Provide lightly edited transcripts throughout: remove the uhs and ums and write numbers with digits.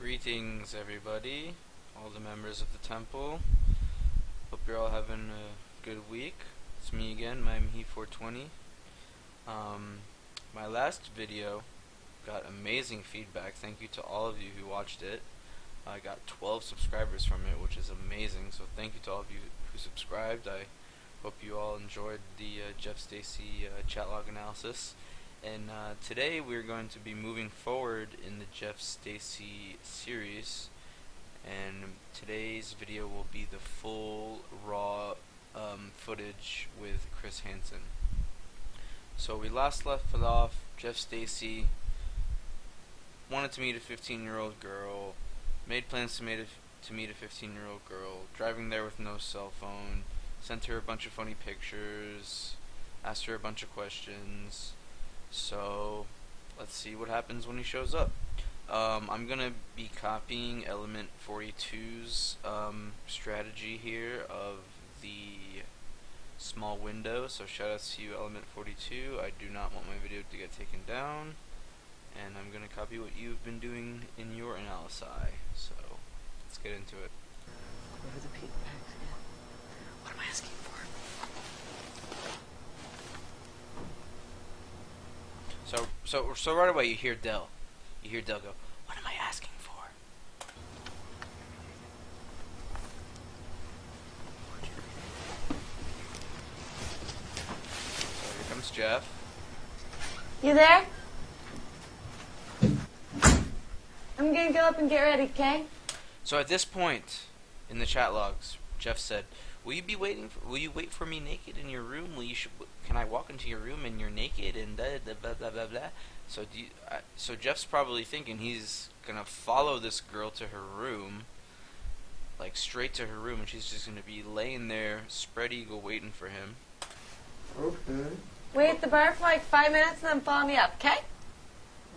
Greetings, everybody, all the members of the temple. Hope you're all having a good week. It's me again, MyMhe420. My last video got amazing feedback. Thank you to all of you who watched it. I got 12 subscribers from it, which is amazing. So thank you to all of you who subscribed. I hope you all enjoyed the Jeff Stacy chat log analysis. And today we're going to be moving forward in the Jeff Stacy series, and today's video will be the full raw footage with Chris Hansen. So we last left it off. Jeff Stacy wanted to meet a 15-year-old girl, made plans to meet a 15-year-old girl, driving there with no cell phone, sent her a bunch of funny pictures, asked her a bunch of questions. So let's see what happens when he shows up. I'm gonna be copying element 42's strategy here of the small window, so shout out to you, element 42. I do not want my video to get taken down, and I'm gonna copy what you've been doing in your analysis. So let's get into it. What are the Pete bags again? What am I asking for? So right away you hear Dell. You hear Dell go, "What am I asking for?" So here comes Jeff. You there? I'm gonna go up and get ready, okay? So at this point in the chat logs, Jeff said, will you wait for me naked in your room? Can I walk into your room and you're naked and blah blah blah blah blah? So Jeff's probably thinking he's gonna follow this girl to her room, like straight to her room, and she's just gonna be laying there, spread eagle, waiting for him. Okay. Wait at the bar for like 5 minutes and then follow me up, okay?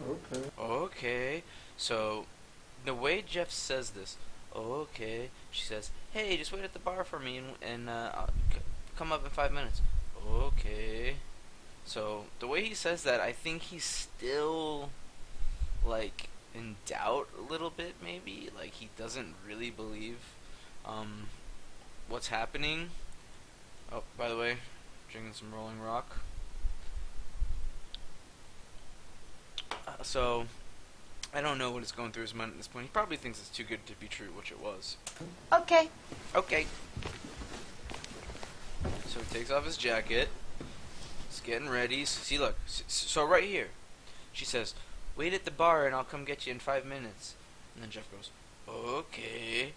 Okay. Okay. So the way Jeff says this, okay, she says, "Hey, just wait at the bar for me and I'll come up in 5 minutes." Okay. So the way he says that, I think he's still like in doubt a little bit, maybe. Like he doesn't really believe what's happening. Oh, by the way, drinking some Rolling Rock. So I don't know what is going through his mind at this point. He probably thinks it's too good to be true, which it was. Okay. Okay. So he takes off his jacket. He's getting ready. See, look. So right here, she says, "Wait at the bar and I'll come get you in 5 minutes." And then Jeff goes, "Okay."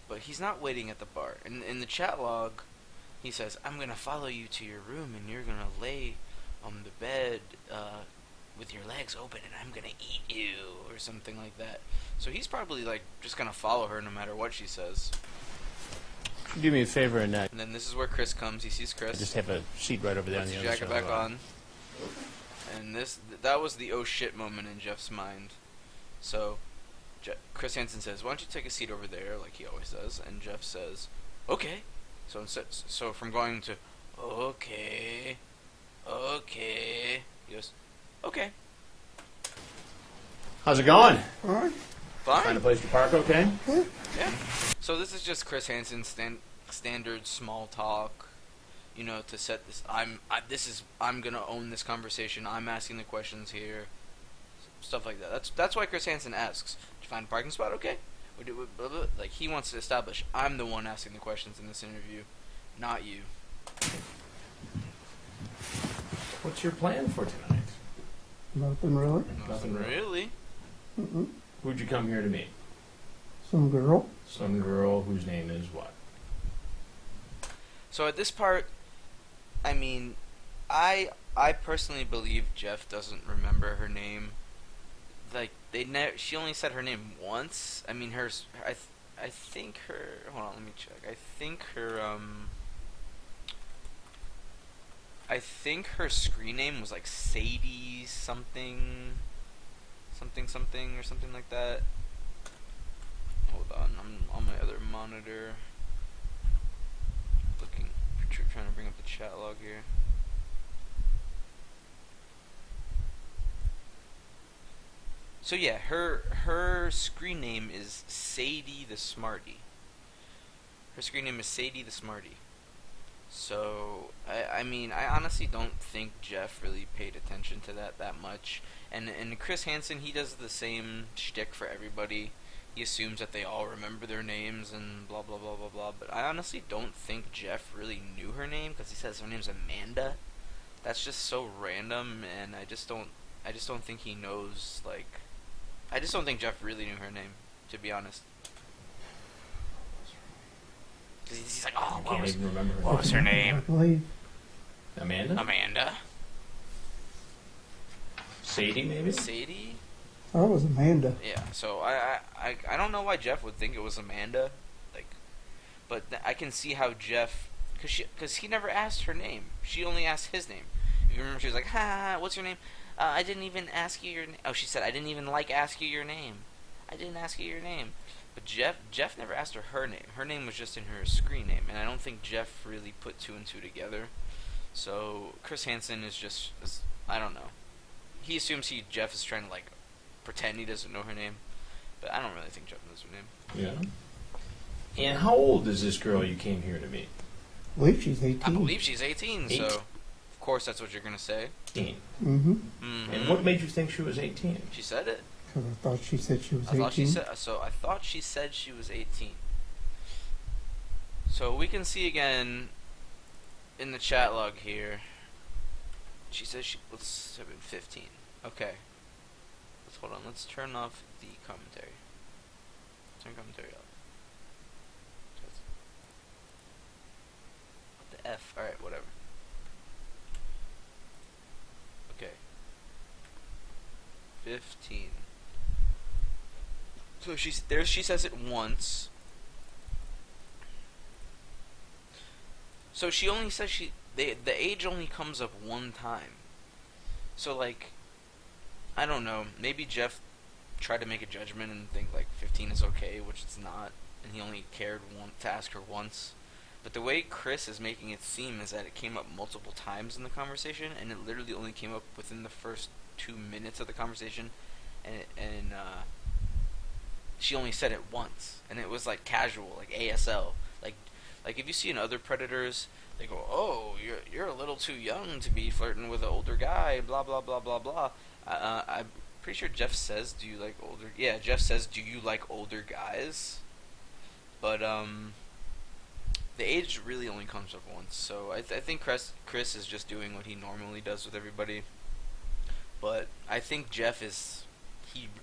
But he's not waiting at the bar. In the chat log, he says, "I'm going to follow you to your room and you're going to lay on the bed with your legs open and I'm going to eat you," or something like that. So he's probably like just going to follow her no matter what she says. Do me a favor and And then this is where Chris comes. He sees Chris. just have a seat right over there on Puts the his other jacket side. back on. And that was the oh shit moment in Jeff's mind. So Chris Hansen says, "Why don't you take a seat over there," like he always does. And Jeff says, "Okay." So from going to okay, he goes, "Okay." How's it going? All right. Fine. Find a place to park, okay? Yeah. So this is just Chris Hansen's standard small talk, you know, to set this. I'm gonna own this conversation. I'm asking the questions here, stuff like that. That's why Chris Hansen asks, "Did you find a parking spot? Okay." Blah, blah. Like he wants to establish I'm the one asking the questions in this interview, not you. What's your plan for tonight? Nothing really. Nothing really. Who'd you come here to meet? Some girl. Some girl whose name is what? So at this part, I mean, I personally believe Jeff doesn't remember her name. Like she only said her name once. I mean, I think her. Hold on, let me check. I think her screen name was like Sadie something or something like that. Hold on, I'm on my other monitor trying to bring up the chat log here. So yeah, her screen name is Sadie the Smarty. Her screen name is Sadie the Smarty. So I mean, I honestly don't think Jeff really paid attention to that much. And Chris Hansen, he does the same shtick for everybody. He assumes that they all remember their names and blah blah blah blah blah. But I honestly don't think Jeff really knew her name because he says her name's Amanda. That's just so random, and I just don't think he knows. Like, I just don't think Jeff really knew her name, to be honest. 'Cause he's like, oh, I can't even remember her what was her name? I believe. Amanda? Amanda? Sadie, maybe? Sadie? Oh, it was Amanda. Yeah, so I don't know why Jeff would think it was Amanda, like, but I can see how Jeff, cause he never asked her name. She only asked his name. If you remember, she was like, "Ha, what's your name? I didn't even ask you your name." Oh, she said, "I didn't even ask you your name. I didn't ask you your name." But Jeff never asked her name. Her name was just in her screen name, and I don't think Jeff really put two and two together. So Chris Hansen is I don't know. He assumes Jeff is trying to like pretend he doesn't know her name, but I don't really think Jeff knows her name. Yeah. And how old is this girl you came here to meet? I believe she's 18. I believe she's 18, so of course that's what you're gonna say. 18. Mm-hmm. Mm-hmm. And what made you think she was 18? She said it. Because I thought she said she was 18. I thought she said she was 18. So we can see again in the chat log here. She says let's have been 15. Okay. Hold on, let's turn off the commentary. Turn commentary off. What the F? Alright, whatever. Okay. 15. So she says it once. So she only says the age only comes up one time. So like, I don't know, maybe Jeff tried to make a judgment and think like 15 is okay, which it's not, and he only cared to ask her once. But the way Chris is making it seem is that it came up multiple times in the conversation, and it literally only came up within the first 2 minutes of the conversation, and she only said it once, and it was like casual, like ASL, like if you see in other Predators, they go, "Oh, you're a little too young to be flirting with an older guy," blah blah blah blah blah. I'm pretty sure Jeff says, "Do you like older?" Yeah, Jeff says, "Do you like older guys?" But the age really only comes up once, so I think Chris is just doing what he normally does with everybody. But I think Jeff is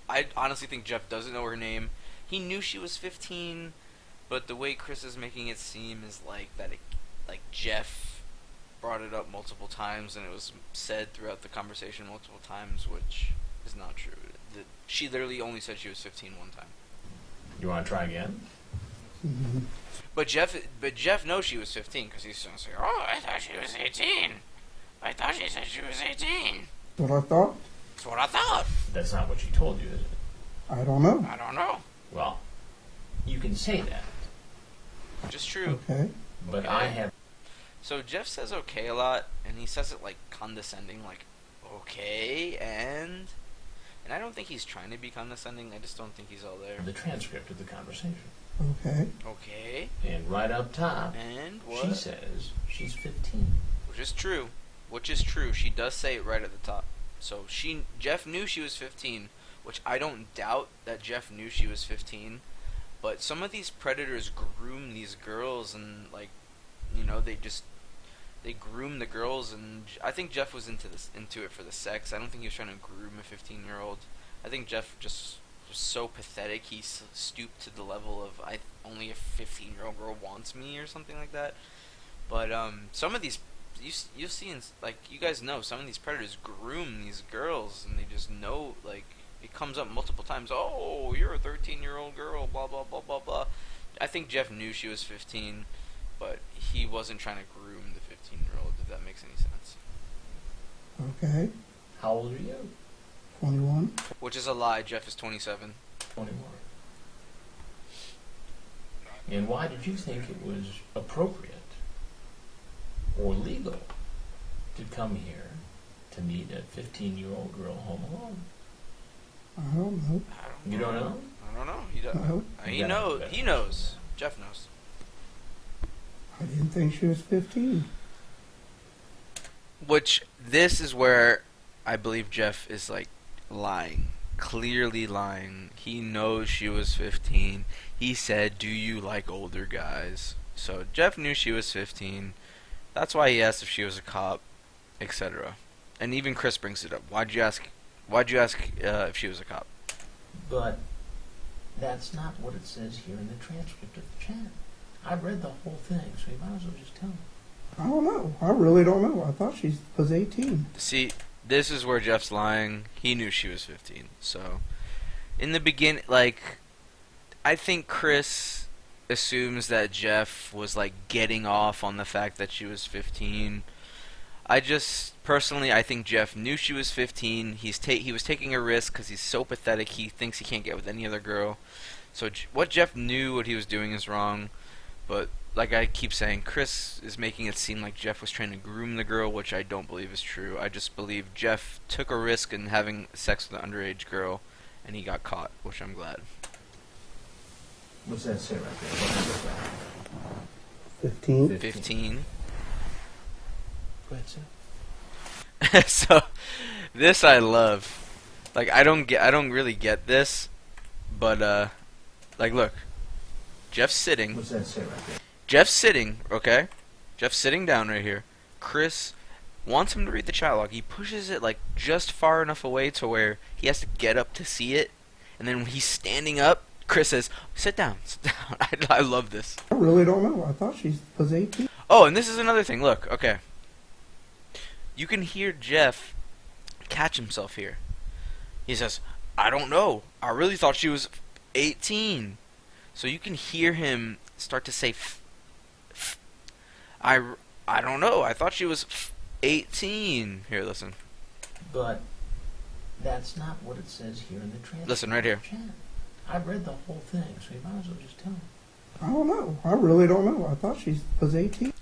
I honestly think Jeff doesn't know her name. He knew she was 15, but the way Chris is making it seem is like that. Like Jeff brought it up multiple times, and it was said throughout the conversation multiple times, which is not true. She literally only said she was 15 one time. You want to try again? Mm-hmm. But Jeff knows she was 15 because he's going to say, "Oh, I thought she was 18. I thought she said she was 18." What I thought? That's what I thought. That's not what she told you, is it? I don't know. I don't know. Well, you can say that, Just true. Okay. but Okay. I have... So Jeff says "okay" a lot, and he says it like condescending, like "okay," and I don't think he's trying to be condescending. I just don't think he's all there. the transcript of the conversation. Okay. Okay. And right up top, And what? she says she's 15. Which is true. Which is true. She does say it right at the top. So Jeff knew she was 15, which I don't doubt that Jeff knew she was 15. But some of these predators groom these girls, and like, you know, they groom the girls, and I think Jeff was into it for the sex. I don't think he was trying to groom a 15-year-old. I think Jeff just was so pathetic. He stooped to the level of only a 15-year-old girl wants me or something like that. But some of these you'll see in, like, you guys know, some of these predators groom these girls, and they just know, like, it comes up multiple times. "Oh, you're a 13-year-old girl, blah blah blah blah blah." I think Jeff knew she was 15, but he wasn't trying to groom the 15-year-old, if that makes any sense. Okay. How old are you? 21. Which is a lie. Jeff is 27. 21. And why did you think it was appropriate or legal to come here to meet a 15-year-old girl home alone? I don't know. You don't know? I don't know. He, No. he Yeah. knows. He knows. Jeff knows. I didn't think she was 15. Which, this is where I believe Jeff is, like, lying. Clearly lying. He knows she was 15. He said, do you like older guys? So, Jeff knew she was 15. That's why he asked if she was a cop, etc. And even Chris brings it up. Why'd you ask if she was a cop? But that's not what it says here in the transcript of the chat. I read the whole thing, so you might as well just tell me. I don't know. I really don't know. I thought she was 18. See, this is where Jeff's lying. He knew she was 15. So, in the beginning, like, I think Chris assumes that Jeff was, like, getting off on the fact that she was 15. Personally, I think Jeff knew she was 15. He was taking a risk because he's so pathetic. He thinks he can't get with any other girl. So, what Jeff knew what he was doing is wrong. But, like I keep saying, Chris is making it seem like Jeff was trying to groom the girl, which I don't believe is true. I just believe Jeff took a risk in having sex with an underage girl, and he got caught, which I'm glad. What's that say right there? What's that? 15? 15. Go ahead, sir. So, this I love. Like, I don't really get this, but, like, look. Jeff's sitting. What's that say right there? Jeff's sitting, okay? Jeff's sitting down right here. Chris wants him to read the chat log. He pushes it, like, just far enough away to where he has to get up to see it. And then when he's standing up, Chris says, sit down, sit down. I love this. I really don't know. I thought she was 18. Oh, and this is another thing. Look, okay. You can hear Jeff catch himself here. He says, I don't know. I really thought she was 18. So you can hear him start to say, I don't know. I thought she was 18. Here, listen. But that's not what it says here in the transcript. Listen right here. of the chat. I read the whole thing, so you might as well just tell me. I don't know. I really don't know. I thought she was 18.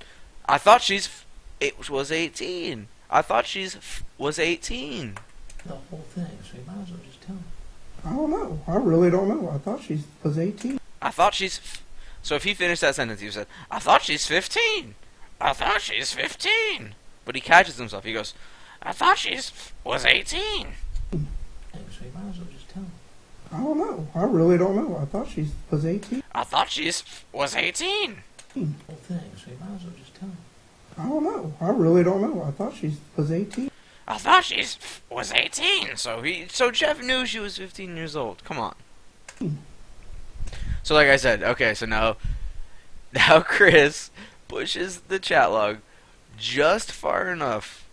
I thought it was 18. I thought was 18. The whole thing, so you might as well just tell me. I don't know. I really don't know. I thought she was 18. I thought so if he finished that sentence, he said, I thought she's 15. I thought she's 15. But he catches himself. He goes, I thought was 18. Hey, so you might as well just tell me. I don't know. I really don't know. I thought she was 18. I thought was 18. The whole thing, so you might as well just tell me. I don't know. I really don't know. I thought she was 18. I thought was 18. So Jeff knew she was 15 years old. Come on. So like I said, okay, so now Chris pushes the chat log just far enough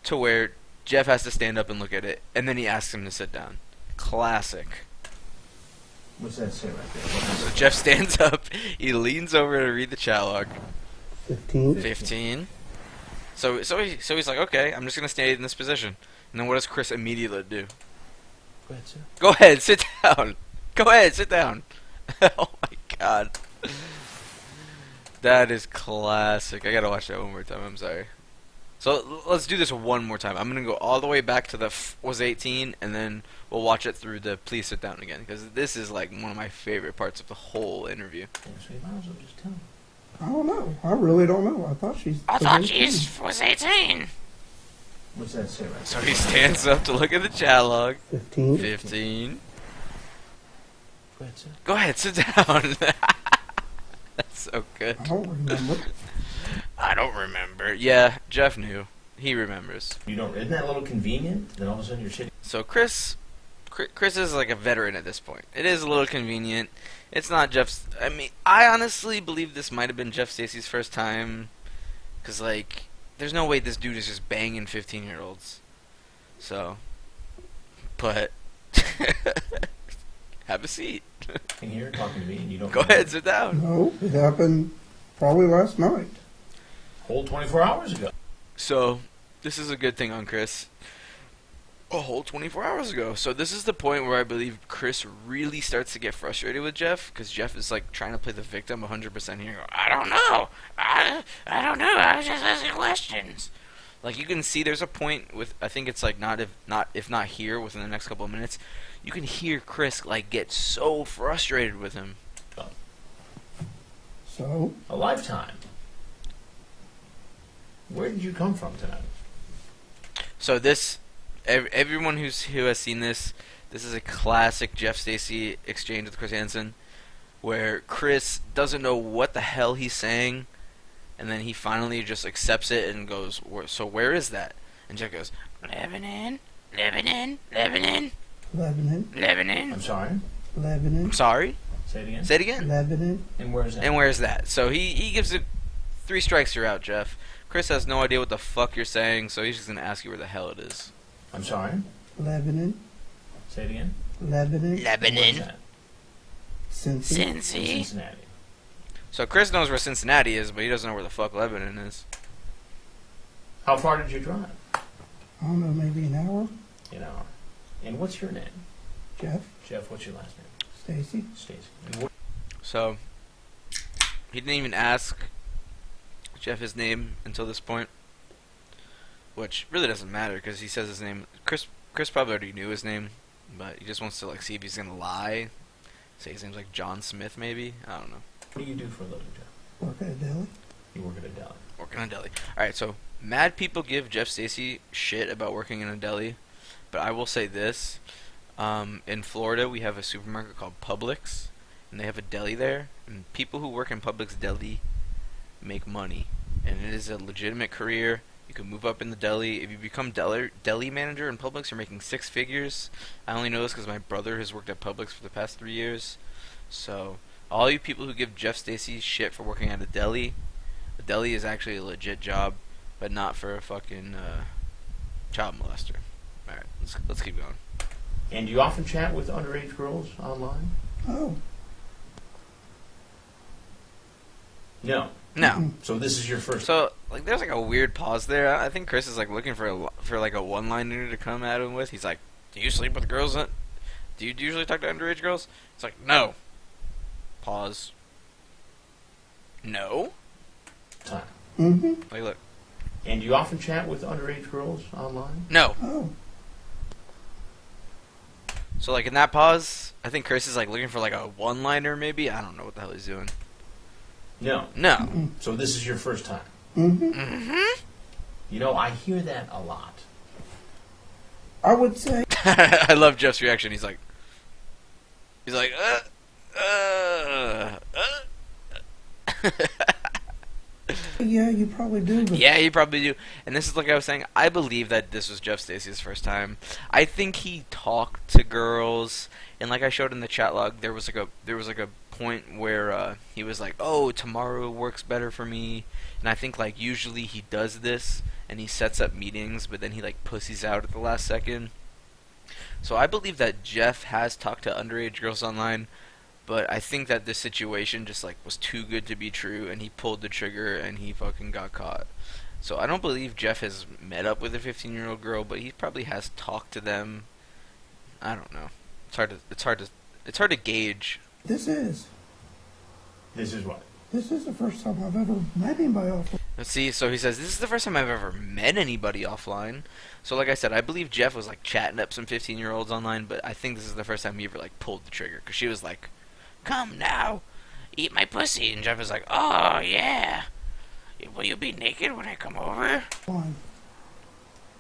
to where Jeff has to stand up and look at it, and then he asks him to sit down. Classic. What's that say right there? So Jeff stands up, he leans over to read the chat log. 15. 15. So he's like, okay, I'm just gonna stay in this position. And then what does Chris immediately do? Go ahead, sir. Go ahead, sit down. Go ahead, sit down. Oh my god. That is classic. I gotta watch that one more time, I'm sorry. So let's do this one more time. I'm gonna go all the way back to the was 18, and then we'll watch it through the please sit down again, because this is like one of my favorite parts of the whole interview. Hey, so you might as well just tell me. I don't know. I really don't know. I thought she was 18. What's that say right there? So he stands up to look at the chat log. 15. 15. Go ahead, sir. Go ahead, sit down. That's so good. I don't remember. I don't remember. Yeah, Jeff knew. He remembers. You don't. Isn't that a little convenient? Then all of a sudden you're shitting. So Chris is like a veteran at this point. It is a little convenient. It's not Jeff's. I mean, I honestly believe this might have been Jeff Stacy's first time, cause like, there's no way this dude is just banging 15-year-olds. So, but have a seat. And here talking to me, and you don't. Go ahead, sit down. No, it happened probably last night. Whole 24 hours ago. So, this is a good thing on Chris. A whole 24 hours ago. So this is the point where I believe Chris really starts to get frustrated with Jeff, because Jeff is like trying to play the victim 100% here. I don't know. I don't know. I was just asking questions. Like, you can see there's a point with, I think it's like if not here within the next couple of minutes, you can hear Chris like get so frustrated with him. So, A lifetime. Where did you come from tonight? So this, everyone who has seen this is a classic Jeff Stacy exchange with Chris Hansen, where Chris doesn't know what the hell he's saying, and then he finally just accepts it and goes, "So where is that?" And Jeff goes, "Lebanon, Lebanon, Lebanon, Lebanon, Lebanon." I'm sorry? Lebanon, I'm sorry. Say it again? Say it again. Lebanon. And where's that? And where's that? So he gives it 3 strikes, you're out, Jeff. Chris has no idea what the fuck you're saying, so he's just gonna ask you where the hell it is. I'm sorry? Lebanon, Say it again? Lebanon, Where's Lebanon, that? Cincy, Cincy. Cincinnati. So Chris knows where Cincinnati is, but he doesn't know where the fuck Lebanon is. How far did you drive? I don't know, maybe an hour. An hour. And what's your name? Jeff, Jeff, what's your last name? Stacy, Stacy. And what? So he didn't even ask Jeff his name until this point, which really doesn't matter because he says his name. Chris probably already knew his name, but he just wants to like see if he's gonna lie. Say his name's like John Smith, maybe. I don't know. What do you do for a living, Jeff? work at a deli. You work at a deli. Working in a deli. All right, so mad people give Jeff Stacy shit about working in a deli, but I will say this: in Florida, we have a supermarket called Publix, and they have a deli there. And people who work in Publix deli make money, and it is a legitimate career. You can move up in the deli. If you become deli manager in Publix, you're making 6 figures. I only know this because my brother has worked at Publix for the past 3 years. So all you people who give Jeff Stacy shit for working at a deli is actually a legit job, but not for a fucking child molester. All right, let's keep going. And do you often chat with underage girls online? Oh, No. No. So this is your first. So like, there's like a weird pause there. I think Chris is like looking for like a one-liner to come at him with. He's like, "Do you sleep with girls? Do you usually talk to underage girls?" It's like, "No." Pause. No. time. mm-hmm. Like, look. And do you often chat with underage girls online? No. Oh, So like in that pause, I think Chris is like looking for like a one-liner maybe. I don't know what the hell he's doing. No. No. So this is your first time. mm-hmm. Mm-hmm. You know, I hear that a lot. I would say, I love Jeff's reaction. He's like, yeah, you probably do, but Yeah, you probably do. And this is like I was saying, I believe that this was Jeff Stacy's first time. I think he talked to girls, and like I showed in the chat log, there was like a point where he was like, "Oh, tomorrow works better for me." And I think like usually he does this and he sets up meetings, but then he like pussies out at the last second. So I believe that Jeff has talked to underage girls online, but I think that this situation just like was too good to be true, and he pulled the trigger and he fucking got caught. So I don't believe Jeff has met up with a 15-year-old girl, but he probably has talked to them. I don't know. It's hard to gauge. this is what? this is the first time I've ever met anybody off. Let's see. So he says, "This is the first time I've ever met anybody offline." So like I said, I believe Jeff was like chatting up some 15-year-olds online, but I think this is the first time he ever like pulled the trigger, because she was like, "Come now, eat my pussy," and Jeff was like, "Oh yeah, will you be naked when I come over?" One.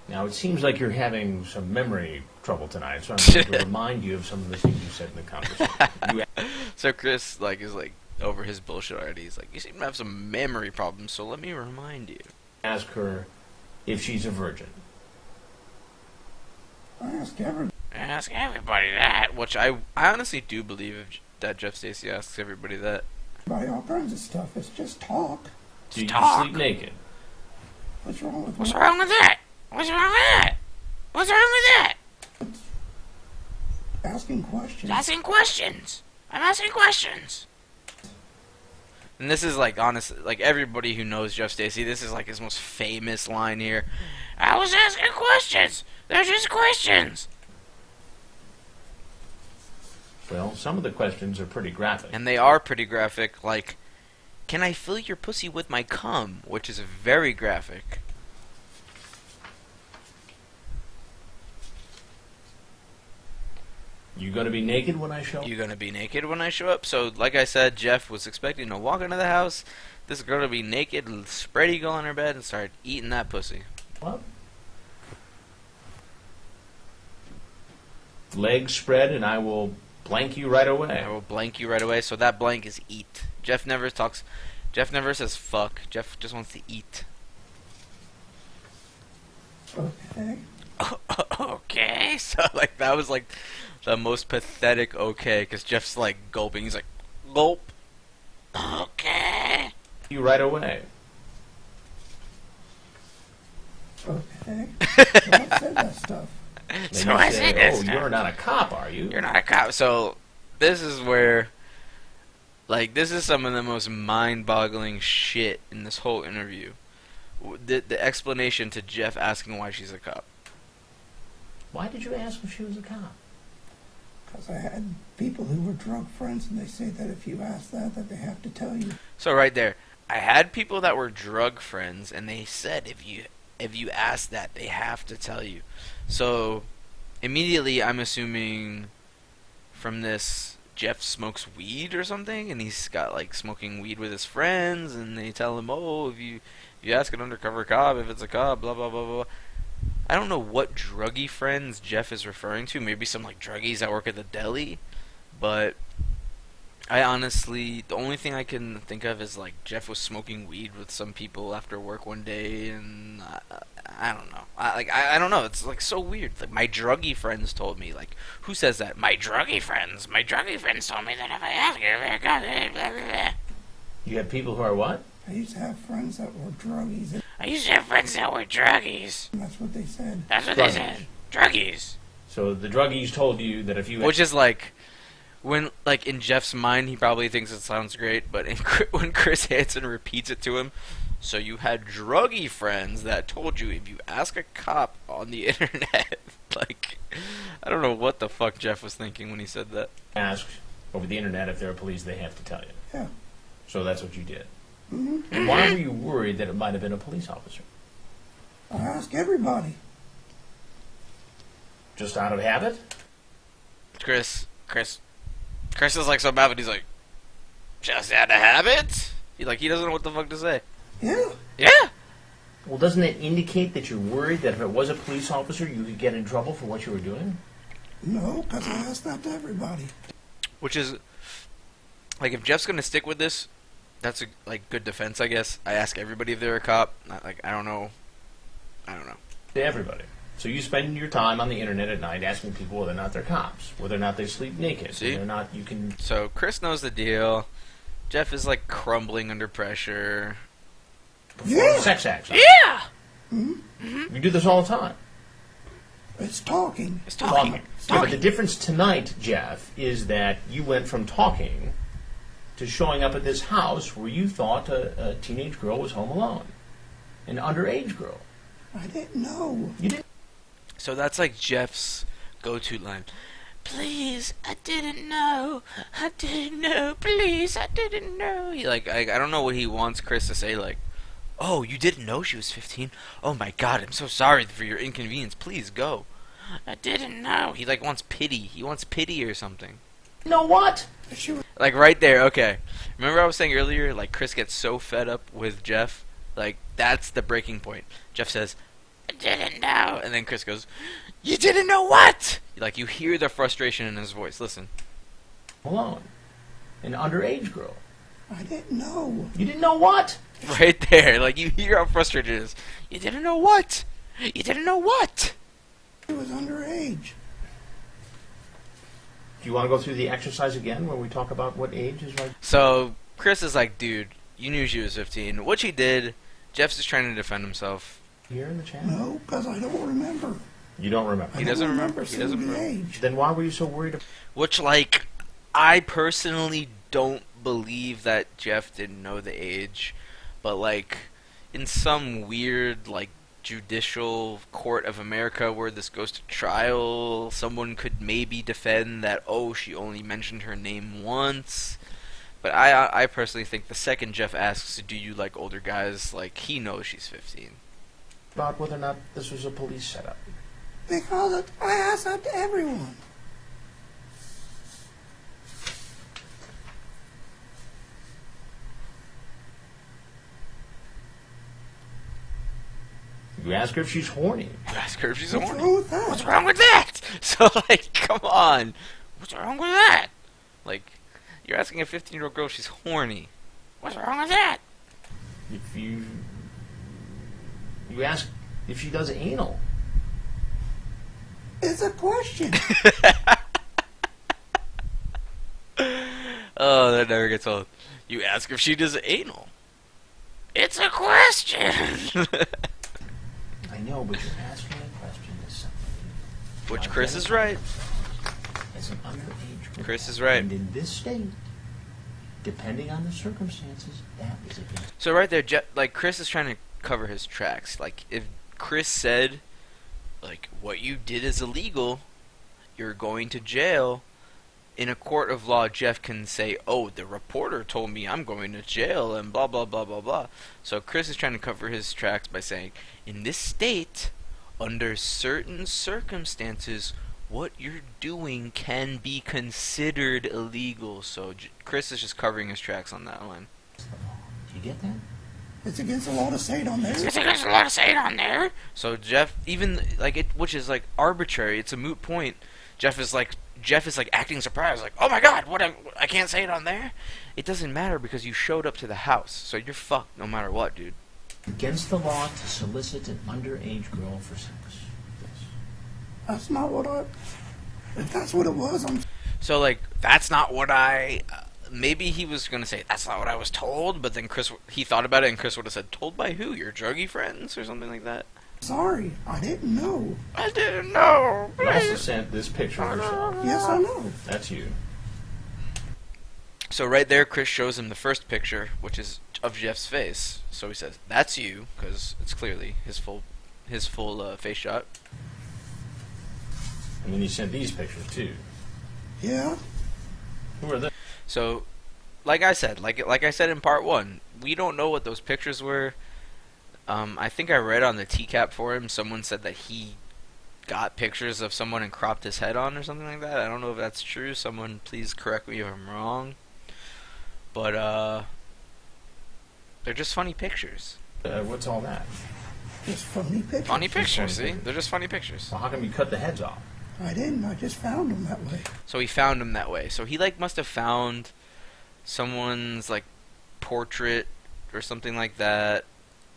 Now, it seems like you're having some memory trouble tonight, so I'm going to remind you of some of the things you said in the conversation. You So Chris like is like over his bullshit already. He's like, "You seem to have some memory problems, so let me remind you." ask her if she's a virgin. I ask everybody. Ask everybody that, which I honestly do believe that Jeff Stacy asks everybody that. All kinds of stuff. It's just talk. Do you talk. sleep naked? What's wrong with What's what? wrong with that? What's wrong with that? What's wrong with that? Asking questions. Asking questions. I'm asking questions. And this is like honestly, like everybody who knows Jeff Stacy, this is like his most famous line here. "I was asking questions. They're just questions." Well, some of the questions are pretty graphic. And they are pretty graphic. Like, "Can I fill your pussy with my cum?" Which is very graphic. You gonna be naked when I show up? You gonna be naked when I show up? So, like I said, Jeff was expecting to walk into the house, this girl to be naked, spread eagle on her bed, and start eating that pussy. What? Legs spread, and I will blank you right away. I will blank you right away. So that blank is eat. Jeff never talks. Jeff never says fuck. Jeff just wants to eat. Okay. Okay. So like that was like the most pathetic okay, because Jeff's like gulping. He's like gulp. Okay. You right away. Okay. I said that stuff. Then So you I say, say this. "Oh, you're not a cop, are you?" You're not a cop. So this is where, like, this is some of the most mind-boggling shit in this whole interview. The explanation to Jeff asking why she's a cop. Why did you ask if she was a cop? Because I had people who were drug friends, and they say that if you ask that they have to tell you. So right there, I had people that were drug friends, and they said if you ask that, they have to tell you. So immediately, I'm assuming from this, Jeff smokes weed or something, and he's got like smoking weed with his friends, and they tell him, oh, if you ask an undercover cop if it's a cop, blah blah blah blah. I don't know what druggy friends Jeff is referring to. Maybe some like druggies that work at the deli, but I honestly, the only thing I can think of is like Jeff was smoking weed with some people after work one day, and I don't know. I don't know. It's like so weird. Like my druggy friends told me. Like who says that? My druggy friends. My druggy friends told me that if I ask you, blah, blah, blah. You have people who are what? I used to have friends that were druggies, and I used to have friends that were druggies. that's what they said. That's what they said. Druggies. So the druggies told you that if you Which is like, when like in Jeff's mind, he probably thinks it sounds great, but when Chris Hansen repeats it to him, so you had druggy friends that told you if you ask a cop on the internet, like, I don't know what the fuck Jeff was thinking when he said that. ask over the internet if there are police, they have to tell you. Yeah. So that's what you did. Mm-hmm. And why were you worried that it might have been a police officer? I ask everybody. Just out of habit? Chris is like so mad, but he's like, just out of habit? He doesn't know what the fuck to say. Yeah. Yeah. Well, doesn't it indicate that you're worried that if it was a police officer, you could get in trouble for what you were doing? No, because I ask that to everybody. Which is, like, if Jeff's gonna stick with this, that's a like good defense, I guess. I ask everybody if they're a cop. I don't know. To everybody. So you spend your time on the internet at night asking people whether or not they're cops, whether or not they sleep naked, See? whether or not you can... So Chris knows the deal. Jeff is like crumbling under pressure. perform Yeah. sex acts. Yeah. You do this all the time. It's talking. It's talking. Yeah, but the difference tonight, Jeff, is that you went from talking to showing up at this house where you thought a teenage girl was home alone. An underage girl. I didn't know. You didn't. So that's like Jeff's go-to line. Please, I didn't know. I didn't know. Please, I didn't know. He I don't know what he wants Chris to say. Like, oh, you didn't know she was 15? Oh my God, I'm so sorry for your inconvenience. Please go. I didn't know. He wants pity. He wants pity or something. You know what? She was Like right there. Okay. Remember I was saying earlier, like Chris gets so fed up with Jeff. Like that's the breaking point. Jeff says, I didn't know. And then Chris goes, you didn't know what? Like you hear the frustration in his voice. Listen. Alone. An underage girl. I didn't know. You didn't know what? Right there. Like you hear how frustrated it is. You didn't know what? You didn't know what? She was underage. Do you want to go through the exercise again where we talk about what age is right? So Chris is like, dude, you knew she was 15. What she did, Jeff's just trying to defend himself. Here in the channel? No, because I don't remember. You don't remember. He I doesn't don't remember. He seeing doesn't the remember. age. Then why were you so worried? Which, like, I personally don't believe that Jeff didn't know the age. But, like, in some weird, like, judicial court of America where this goes to trial, someone could maybe defend that, oh, she only mentioned her name once. But I personally think the second Jeff asks, do you like older guys, like, he knows she's 15. About whether or not this was a police setup. Because I asked that to everyone. You ask her if she's horny. You ask her if she's What's horny. wrong with that? What's wrong with that? So, like, come on. What's wrong with that? Like, you're asking a 15-year-old girl if she's horny. What's wrong with that? If you ask if she does anal. It's a question. Oh, that never gets old. You ask if she does anal. It's a question. I know, but you're asking a question to somebody. Which Chris is right. As an underage girl. Chris is right. And in this state, depending on the circumstances, that is against. So right there, like, Chris is trying to cover his tracks. Like, if Chris said, like, what you did is illegal, you're going to jail, in a court of law, Jeff can say, oh, the reporter told me I'm going to jail, and blah, blah, blah, blah, blah. So Chris is trying to cover his tracks by saying, in this state, under certain circumstances, what you're doing can be considered illegal. So Chris is just covering his tracks on that line. Do you get that? It's against the law to say it on there. It's against the law to say it on there. So Jeff, even like it, which is like arbitrary. It's a moot point. Jeff is like acting surprised, like, oh my god, what? I can't say it on there. It doesn't matter because you showed up to the house, so you're fucked no matter what, dude. Against the law to solicit an underage girl for sex. Yes. That's not what I... If that's what it was, I'm... So like, that's not what I. Maybe he was gonna say that's not what I was told, but then he thought about it, and Chris would have said, "Told by who? Your druggy friends or something like that." sorry. I didn't know. I didn't know. You also sent this picture of yourself. Yes, I know. That's you. So right there, Chris shows him the first picture, which is of Jeff's face. So he says, "That's you," because it's clearly his full face shot. And then you sent these pictures too. Yeah. Who are they? So, like I said in part one, we don't know what those pictures were. I think I read on the TCAP forum, someone said that he got pictures of someone and cropped his head on or something like that. I don't know if that's true. Someone please correct me if I'm wrong. But, they're just funny pictures. What's all that? Just funny pictures. Funny pictures, funny see? They're just funny pictures. Well, how come you cut the heads off? I didn't. I just found them that way. So he found him that way. So he, like, must have found someone's, like, portrait or something like that,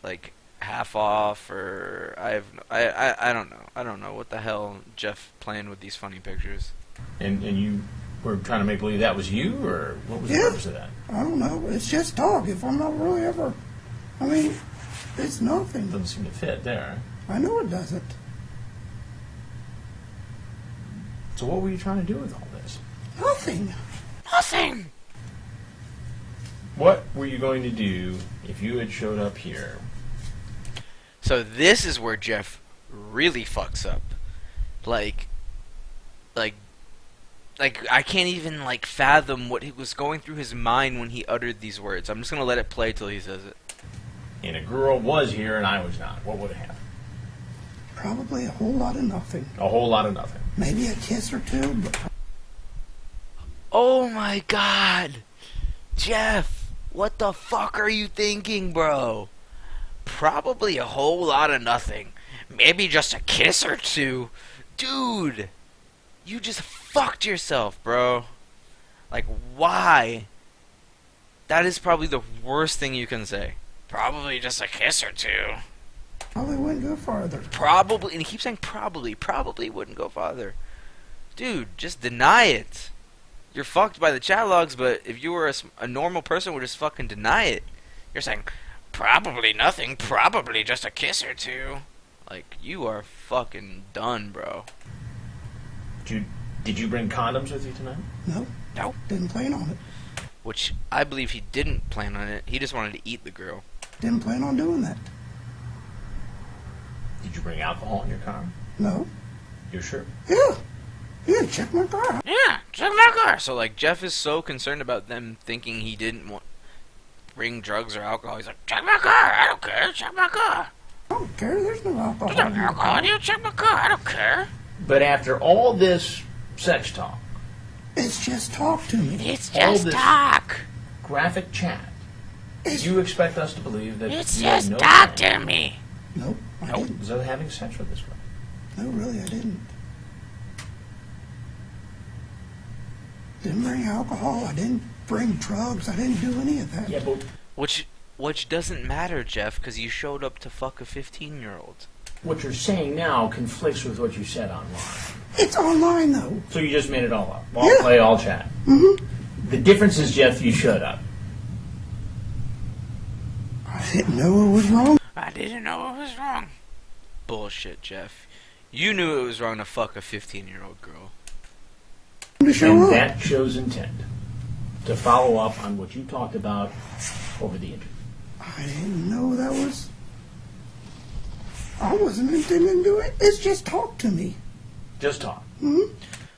like, half off, or I don't know. I don't know what the hell Jeff playing with these funny pictures. And you were trying to make believe that was you, or what was the purpose of that? I don't know. It's just talk. If I'm not really ever... I mean, it's nothing. Doesn't seem to fit there. I know it doesn't. So what were you trying to do with all this? Nothing. Nothing! What were you going to do if you had showed up here? So this is where Jeff really fucks up. Like I can't even, like, fathom what he was going through his mind when he uttered these words. I'm just gonna let it play till he says it. And a girl was here and I was not. What would have happened? Probably a whole lot of nothing. A whole lot of nothing. Maybe a kiss or two, but... Oh my god! Jeff, what the fuck are you thinking, bro? Probably a whole lot of nothing. Maybe just a kiss or two. Dude, you just fucked yourself, bro. Like, why? That is probably the worst thing you can say. Probably just a kiss or two. Probably wouldn't go farther. Probably, and he keeps saying probably wouldn't go farther. Dude, just deny it. You're fucked by the chat logs, but if you were a normal person, would just fucking deny it. You're saying, probably nothing, probably just a kiss or two. Like, you are fucking done, bro. Did you bring condoms with you tonight? No. No. Didn't plan on it. Which, I believe he didn't plan on it. He just wanted to eat the girl. Didn't plan on doing that. Did you bring alcohol in your car? No. You're sure? Yeah. Yeah, check my car. Yeah, check my car. So, like, Jeff is so concerned about them thinking he didn't bring drugs or alcohol. He's like, check my car. I don't care. Check my car. I don't care. There's no alcohol. There's no alcohol in here. Check my car. I don't care. But after all this sex talk, It's just talk to me. It's All just this- talk. graphic chat, It's... you expect us to believe that It's you had just no talk plan? to me. Nope. I Nope. didn't. Was I having sex with this girl? No, really, I didn't. Didn't bring alcohol. I didn't bring drugs. I didn't do any of that. Yeah, but Which doesn't matter, Jeff, because you showed up to fuck a 15-year-old. what you're saying now conflicts with what you said online. It's online, though. So you just made it all up. All Yeah. play, all chat. Mm-hmm. The difference is, Jeff, you showed up. I didn't know it was wrong. I didn't know it was wrong. Bullshit, Jeff. You knew it was wrong to fuck a 15-year-old girl. To show And up. that shows intent. To follow up on what you talked about over the interview. I didn't know that was. I wasn't intending to do it. It's just talk to me. Just talk. Mm-hmm.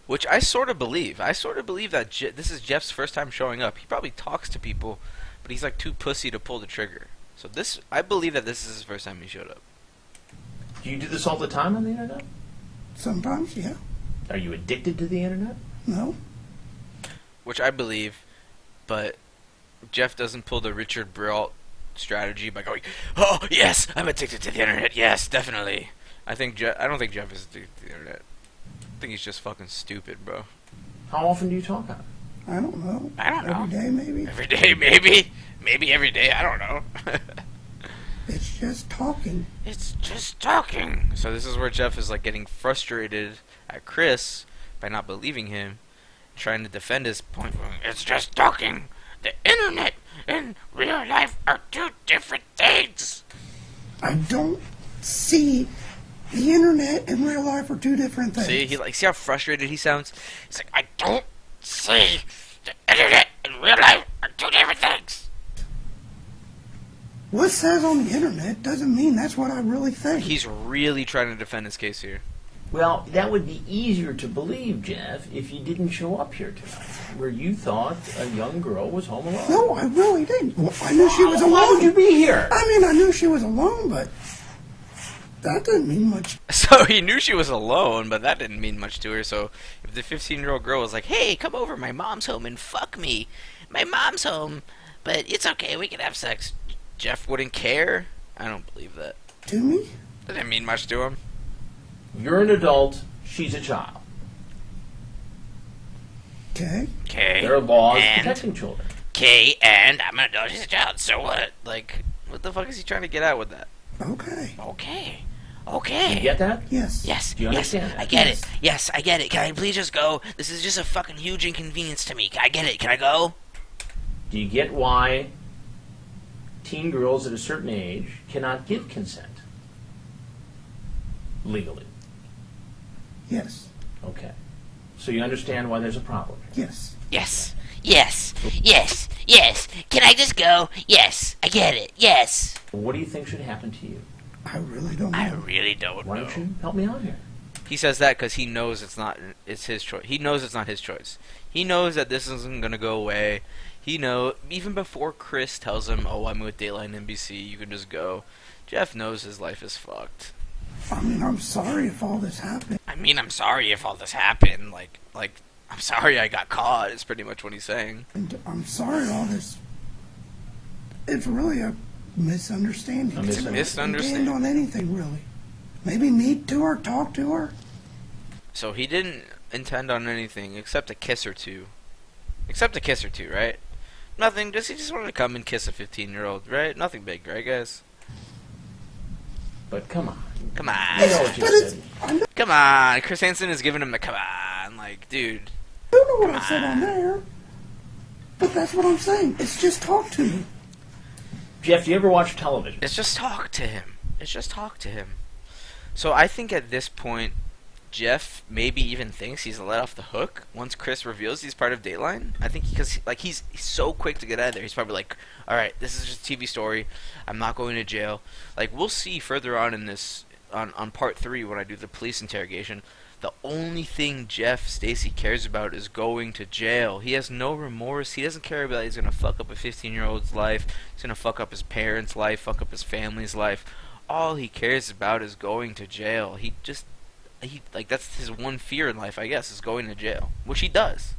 Which I sort of believe. I sort of believe that this is Jeff's first time showing up. He probably talks to people, but he's like too pussy to pull the trigger. So I believe that this is his first time he showed up. Do you do this all the time on the internet? Sometimes, yeah. Are you addicted to the internet? No. Which I believe, but Jeff doesn't pull the Richard Brault strategy by going, "Oh yes, I'm addicted to the internet. Yes, definitely." I don't think Jeff is addicted to the internet. I think he's just fucking stupid, bro. How often do you talk on it? I don't know. I don't know. Every day, maybe. Every day, maybe. Maybe every day. I don't know. It's just talking. It's just talking. So this is where Jeff is like getting frustrated at Chris by not believing him, trying to defend his point. It's just talking. The internet and real life are two different things. I don't see the internet and real life are two different things. See how frustrated he sounds? He's like, I don't see the internet and real life are two different things. What says on the internet doesn't mean that's what I really think. He's really trying to defend his case here. Well, that would be easier to believe, Jeff, if you didn't show up here tonight, where you thought a young girl was home alone. No, I really didn't. Well, I knew she was Why alone. would you be here? I mean, I knew she was alone, but that didn't mean much. So he knew she was alone, but that didn't mean much to her. So if the 15-year-old girl was like, "Hey, come over, my mom's home and fuck me. My mom's home, but it's okay, we can have sex," Jeff wouldn't care? I don't believe that. To me? That didn't mean much to him. You're an adult, she's a child. Okay. Okay. There are laws and protecting children. okay, and I'm an adult, she's a child. So what? Like, what the fuck is he trying to get at with that? Okay. Okay. You Okay. get that? Yes. Yes, Do you yes, understand that? I get Yes. it. Yes, I get it. Can I please just go? This is just a fucking huge inconvenience to me. I get it. Can I go? Do you get why teen girls at a certain age cannot give consent? Legally. Yes. Okay. So you understand why there's a problem. Yes. Yes. Yes. Yes. Yes. Can I just go? Yes. I get it. Yes. What do you think should happen to you? I really don't know. I really don't Why know. don't you help me out here? He says that because he knows it's his choice. He knows it's not his choice. He knows that this isn't gonna go away. He even before Chris tells him, "Oh, I'm with Dateline NBC. You can just go." Jeff knows his life is fucked. I mean, I'm sorry if all this happened. I mean, I'm sorry if all this happened. Like, I'm sorry I got caught. Is pretty much what he's saying. And I'm sorry all this. It's really a misunderstanding. A misunderstanding. It didn't depend on anything, really. Maybe meet to her, talk to her. So he didn't intend on anything except a kiss or two. Except a kiss or two, right? Nothing. He just wanted to come and kiss a 15-year-old, right? Nothing big, right, guys? But come on. Come I know on. what you But it's, said. I know, Come on. Chris Hansen is giving him the come on. Like, dude. I don't know what I said on there. But that's what I'm saying. It's just talk to me. Jeff, do you ever watch television? It's just talk to him. It's just talk to him. So I think at this point, Jeff maybe even thinks he's let off the hook once Chris reveals he's part of Dateline. I think because he's so quick to get out of there. He's probably like, all right, this is just a TV story. I'm not going to jail. Like, we'll see further on in this, on part 3 when I do the police interrogation. The only thing Jeff Stacy cares about is going to jail. He has no remorse. He doesn't care about he's going to fuck up a 15-year-old's life. He's going to fuck up his parents' life, fuck up his family's life. All he cares about is going to jail. That's his one fear in life, I guess, is going to jail, which he does.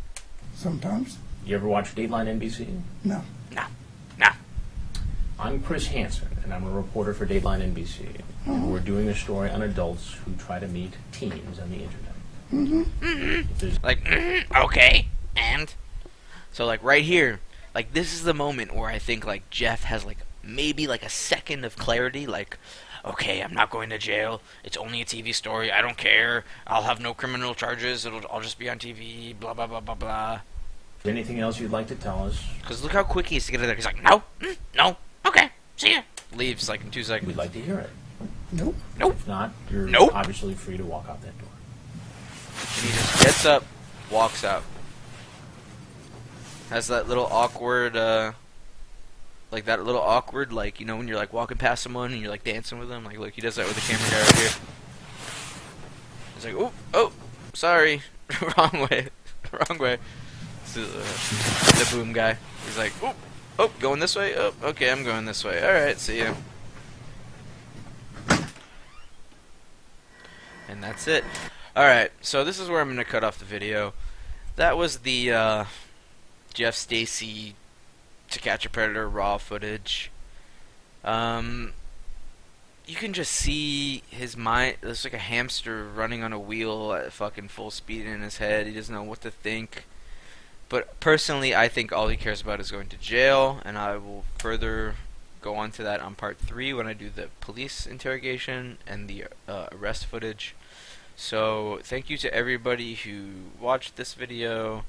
Sometimes. You ever watch Dateline NBC? No. No. I'm Chris Hansen, and I'm a reporter for Dateline NBC. And we're doing a story on adults who try to meet teens on the internet. If there's Like, okay, and? So, like, right here, like, this is the moment where I think, like, Jeff has, like, maybe, like, a second of clarity, like, okay, I'm not going to jail, it's only a TV story, I don't care, I'll have no criminal charges, I'll just be on TV, blah, blah, blah, blah, blah. anything else you'd like to tell us, Because look how quick he is to get it there. He's like, no, no, okay, see ya. Leaves, like, in 2 seconds. we'd like to hear it. Nope. Nope. If not, you're Nope. obviously free to walk out that door. And he just gets up, walks out. Has that little awkward, like that little awkward, like, you know, when you're like walking past someone and you're like dancing with them. Like, look, he does that with the camera guy right here. He's like, oh, sorry, wrong way, wrong way. This is, the boom guy. He's like, oh, going this way. Oh, okay, I'm going this way. All right, see ya. And that's it. Alright, so this is where I'm going to cut off the video. That was the Jeff Stacy To Catch a Predator raw footage. You can just see his mind. It's like a hamster running on a wheel at fucking full speed in his head. He doesn't know what to think. But personally, I think all he cares about is going to jail, and I will further go on to that on part 3 when I do the police interrogation and the arrest footage. So, thank you to everybody who watched this video.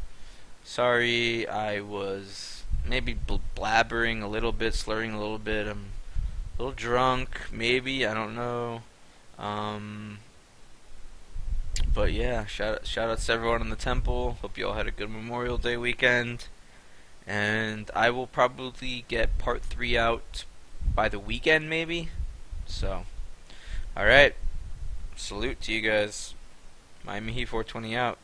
Sorry, I was maybe blabbering a little bit, slurring a little bit. I'm a little drunk, maybe, I don't know. But yeah, shout outs to everyone in the temple. Hope you all had a good Memorial Day weekend. And I will probably get part 3 out by the weekend, maybe. So, alright. Salute to you guys. Miami Heat 420 out.